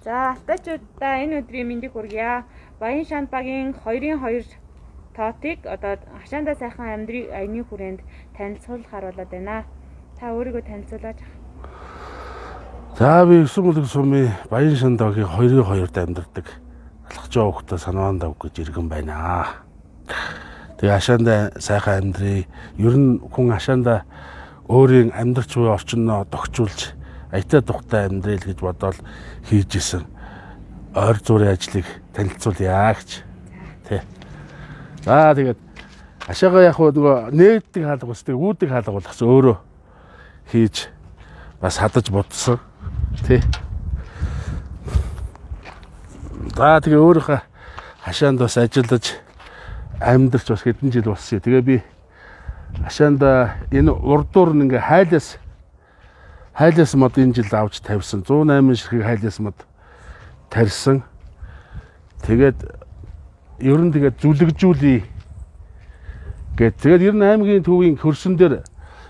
За алтаачуудаа энэ өдрийн мэндийг хүргье. Баян шанд багийн 2-2 тоотыг одоо хашаандаа сайхан амьдрын аяны хүрээнд танилцуулахаар болоод байна. Та өөрийгөө танилцуулаач. За би 9 мөлөг сумын Баян шанд багийн 2-2-д амьдардаг алхаж байгаа хүүхдээ санаанд авах гэж иргэн байна. Тэгээ хашаандаа сайхан амьдрий. Ер нь хүн хашаандаа өөрийн амьдарч буй орчноо дохижуулж аятаа тухтай амьдрил гэж бодоод хийж исэн ойр зүрийн ажлыг танилцуулъя гэж. Тэ. За тэгээд хашаага яг нөгөө нээдэг хаалга бас тэг үүддэг хаалга болгоц өөрөө хийж бас хадаж бодсон. Тэ. За тэгээ өөрийнхөө хашаанд бас ажиллаж амьдарч бас хэдэн жил болсон. Тэгээ би хашаанда энэ урдуур нь ингээ хайлаас мод энэ жил авч тавьсан 108 ширхэг хайлаас мод тарьсан. Тэгээд ер нь тэгээд зүлэгжүүлээ гэд. Тэгээд ер нь аймгийн төвийн хөрсөн дээр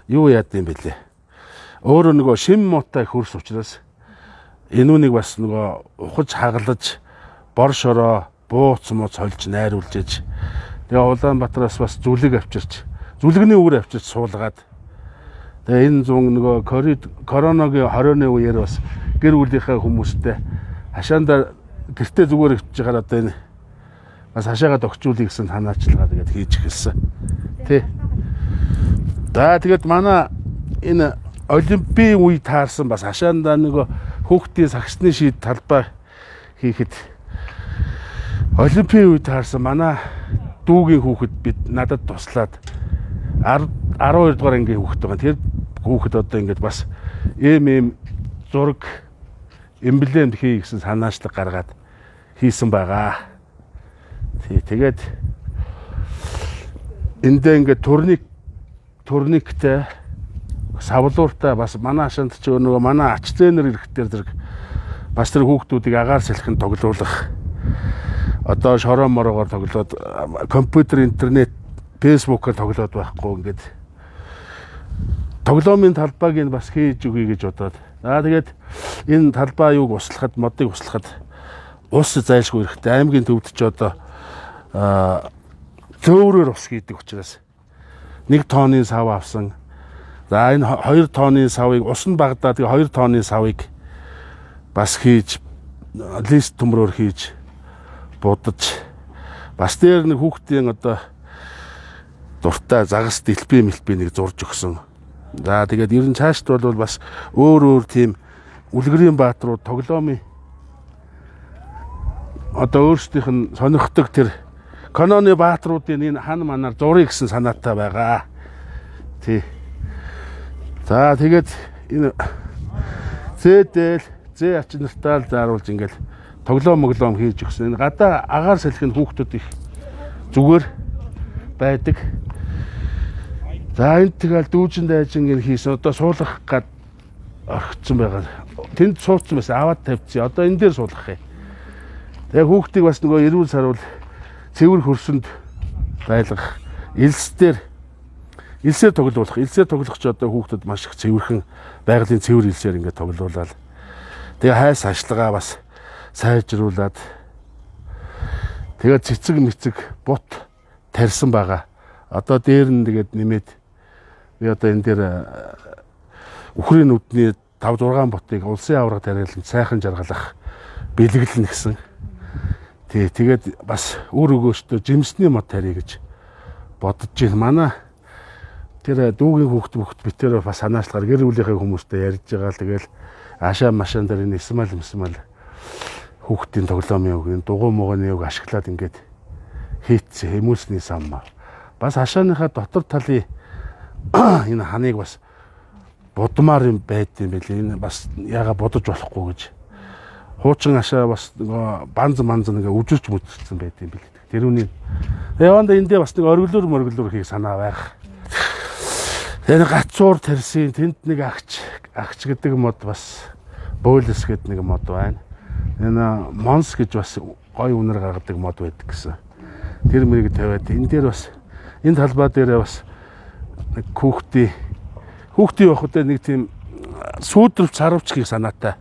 юу яад юм бэлээ. Өөрөө нөгөө шим муутай хөрс учраас энүүнийг бас нөгөө ухаж хагалж бор шороо бууц мууц холж найруулж иж. Тэгээ Улаанбаатараас бас зүлэг авчирч зүлэгний үгээр авчирч суулгаад. Тэгээ энэ зүүн нөгөө коронагийн 20-ны үеэр бас гэр бүлийнхээ хүмүүстэй хашаандаа гэртээ зүгээр өвчж байгаа одоо энэ бас хашаагаа догчуулъя гэсэн санаачилгаа тэгээд хийж эхэлсэн. Тэ. За тэгээд манай энэ олимпийн үе таарсан бас хашаандаа нөгөө хүүхдийн сагсны шийд талбай хийхэд олимпийн үе таарсан манай дүүгийн хүүхэд бид надад туслаад 12 дугаар ангийн хүүхэд байгаа. Тэр хүүхэд одоо ингэж бас эм зураг эмблемд хий гэсэн санаачлаг гаргаад хийсэн байгаа. Тэгээд эндээ ингээд турниктэй савлууртай бас манай хашаанд ч нөгөө манай ач зээнэр ирэхтэр зэрэг бас тэр хүүхдүүдийг агаар салхин тоглуулах одоо шороо мороогоор тоглоод компьютер интернет фэйсбүүкээр тоглоод байхгүй ингээд тоглоомын талбайг нь бас хийж өгье гэж бодоод. За тэгээд энэ талбай юуг услахад модыг услахад ус зайлшгүй эрэхтэй аймгийн төвд ч одоо зөөврөөр ус хийдэг учраас 1 тонны сав авсан. За энэ 2 тонны савыг ус нь багадаа тэгээ 2 тонны савыг бас хийж лист төмрөөр хийж будаж бас дээр нэг хүүхдийн одоо дуртай загас дэлбээ мэлбэнийг зурж өгсөн. За тэгээд ер нь цаашд бол бас өөр тийм үлгэрийн баатрууд тоглоомын одоо өөрсдийнх нь сонирхдаг тэр каноны баатруудын энэ хан манаар зуръя гэсэн санаатай байгаа. Тий. За тэгээд энэ зэ ач нартаа зааруулж ингээл тоглоом хийж өгсөн. Энэ гадаа агаар салхинд хүүхдүүд их зүгээр байдаг. За энэ тэгэл дүүжин дайжин гэр хийсэн одоо суулгах гад орхицсан байгаа. Тэнд суудсан байсан аваад тавьчихъя. Одоо энэ дээр суулгах юм. Тэгээ хүүхдийг бас нөгөө эрүүл сарвал цэвэр хөрсөнд байлгах элсээр тоглуулах. Элсээр тоглох ч одоо хүүхдэд маш их цэвэрхэн байгалийн цэвэр элсээр ингээд тоглуулаад тэгээ хайс ашлагаа бас сайжруулад тэгээ цэцэг мэцэг бут тарьсан байгаа. Одоо дээр нь тэгээд нэмээд би одоо энэ дээр үхрийн нүдний 5-6 бутыг улсын авраг тариалан сайхан жаргалах бэлэглэн гэсэн. Тэгээд бас өөр өгөөжтөө жимсний мод тарья гэж бодож байна. Манай тэр дүүгийн хүүхд битээр бас санаачлагаар гэр бүлийнхээ хүмүүстэй ярьж байгаа. Тэгэл ашаа машин дээр энэ эсмэл хүүхдийн тоглоомын үг, энэ дугуй мууганы үг ашиглаад ингээд хийцсэн хүмүүсний сан. Бас хашааныхаа дотор талын энэ ханыг бас будмаар юм байд юм билээ. Энэ бас яага бодож болохгүй гэж. Хуучин хашаа бас нөгөө банз ингээ үжирч мүдэрсэн байд юм билээ. Тэрүүний яванда эндээ бас нэг оргилуур хийх санаа байх. Тэр гацуур тарьсан тэнд нэг агч гэдэг мод бас бойлс гэдэг нэг мод байна. Энэ монс гэж бас гой үнэр гаргадаг мод байдаг гэсэн. Тэр мэрийг тавиад энэ дээр бас энэ талбай дээр бас нэг хүүхдийн явахад нэг тийм сүйдрвч сарвч хийх санаатай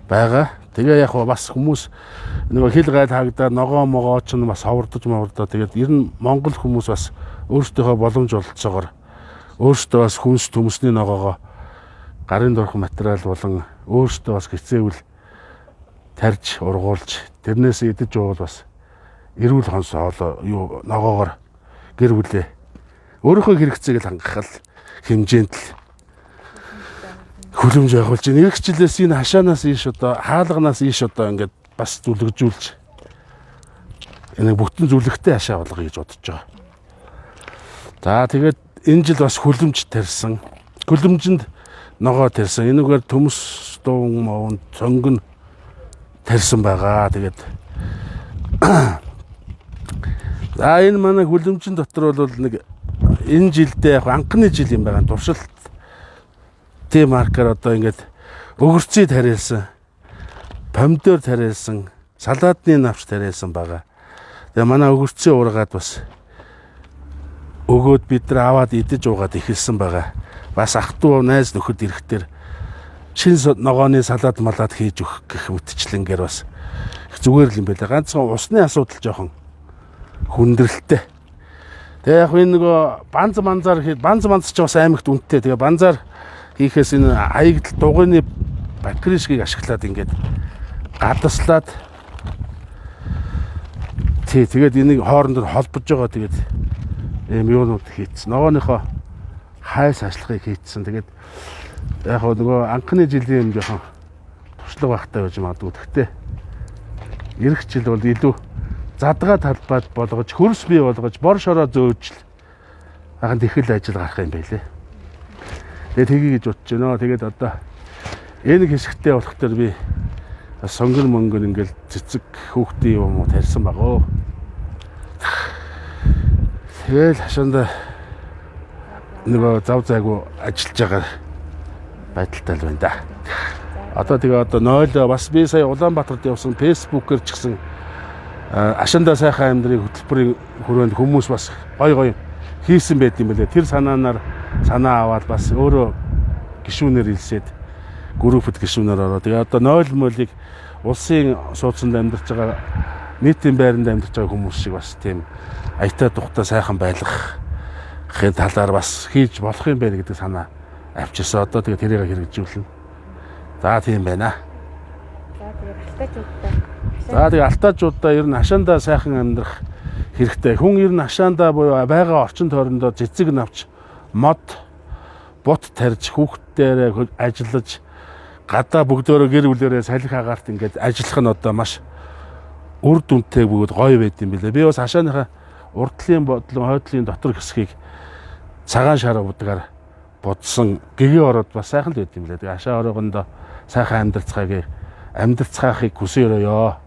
байгаа. Тэгээ яг бас хүмүүс нөгөө хил гайл хагдаад ногоо могоо ч бас ховордож мовордоо. Тэгээд ер нь Монгол хүмүүс бас өөрсдийнхөө боломж олцоогоор өөрсдөө бас хүнс төмсний ногоогоо гарын дорх материал болон өөрсдөө бас хэцээвэл тарж ургуулж тэрнээс идэж уувал бас эрүүл хонс хоолоо юу ногоогоор гэр бүлээ өөрийнхөө хэрэгцээг л хангах хэмжээнд л хүлэмж явуулж байна. Иргэжлээс энэ хашаанаас ийш одоо хаалганаас ийш одоо ингээд бас зүлэгжүүлж энэ бүтэн зүлэгтэй хашаа болгоё гэж бодож байгаа. За тэгээд энэ жил бас хүлэмж тарьсан. Хүлэмжинд ногоо тарьсан. Энэгээр төмс дуун мовон цонгон тарьсан байгаа. Тэгээд за энэ манай хүлэмжийн дотор бол нэг энэ жилдээ яг анхны жил юм байгаа. Туршилт маркер одоо ингээд өгөрцөй тариалсан, помидор тариалсан, салаадны навч тариалсан байгаа. Тэгээ манай өгөрцөй ургаад бас өгөөд бид нар аваад идэж уугаад эхэлсэн байгаа. Бас ах トゥ найз нөхөд ирэхтэр шин ногооны салаад малаад хийж өгөх гэх мэтчлэнгээр бас их зүгээр л юм байлаа. Ганцхан усны асуудал жоохон хүндрэлтэй. Тэгээ яг энэ нөгөө банз ч бас аймагт үнэтэй. Тэгээ банзаар хийхээс энэ хаягдл дугуйны бактеришгийг ашиглаад ингээд гадаслаад тэгээд энийг хоорондоо холбож байгаа. Тэгээд ийм юунууд хийцэн. Ногооныхоо хайс ашлагыг хийцэн. Тэгээд яг нөгөө анхны жилийн юм жоохон туршлага багтай байж магадгүй. Гэхдээ эх жил бол илүү задгаа талбайд болгож, хөрс бий болгож, бор шороо зөөж ахын тэхэл ажил гарах юм байлээ. Тэгээд тгий гэж бодож байна. Тэгээд одоо энэ хэсэгтээ болох төр би сонгон мөнгөр ингээл цэцэг хүүхдийн юм уу тарьсан байгаа. Тэгэл хашаанда нөгөө зав зайгүй ажиллаж байгаа байдалтай л байна да. Одоо тэгээ 0 бас би сая Улаанбаатарт явсан фэйсбүүкээр ч гэсэн ашаанда сайхан амьдрын хөтөлбөрийн хүрээнд хүмүүс бас гой хийсэн байт юм байлээ. Тэр санаанаар санаа аваад бас өөрөө гишүүнээр илсээд группэд гишүүнээр ороо. Тэгээ одоо 0 мөлийг улсын сууцнд амьдарч байгаа нийтийн байранд амьдарч байгаа хүмүүс шиг бас тийм аятаа тухтай сайхан байлгахын талаар бас хийж болох юм байна гэдэг санаа авчирсан. Одоо тэгээ тэрийг хэрэгжүүлнэ. За тийм байна. За тэгээ алтаачуудаа ер нь хашаандаа сайхан амьдрах хэрэгтэй. Хүн ер нь хашаандаа буюу байгаа орчин тойрондоо цэцэг навч мод бут тарьж хүүхддээрээ ажиллаж гадаа бүгдөө гэр бүлээрээ салхи агаарт ингээд ажиллах нь одоо маш үр дүнтэй бөгөөд гоё байд юм билээ. Би бас хашааныхаа урдлын бодлон хойдлын дотор хэсгийг цагаан шар удаагаар будсан гэгээ ороод бас сайхан л байд юм билээ. Тэгээ хашаа ороогондоо сайхан амьдрцгаахыг хүсээрөөё.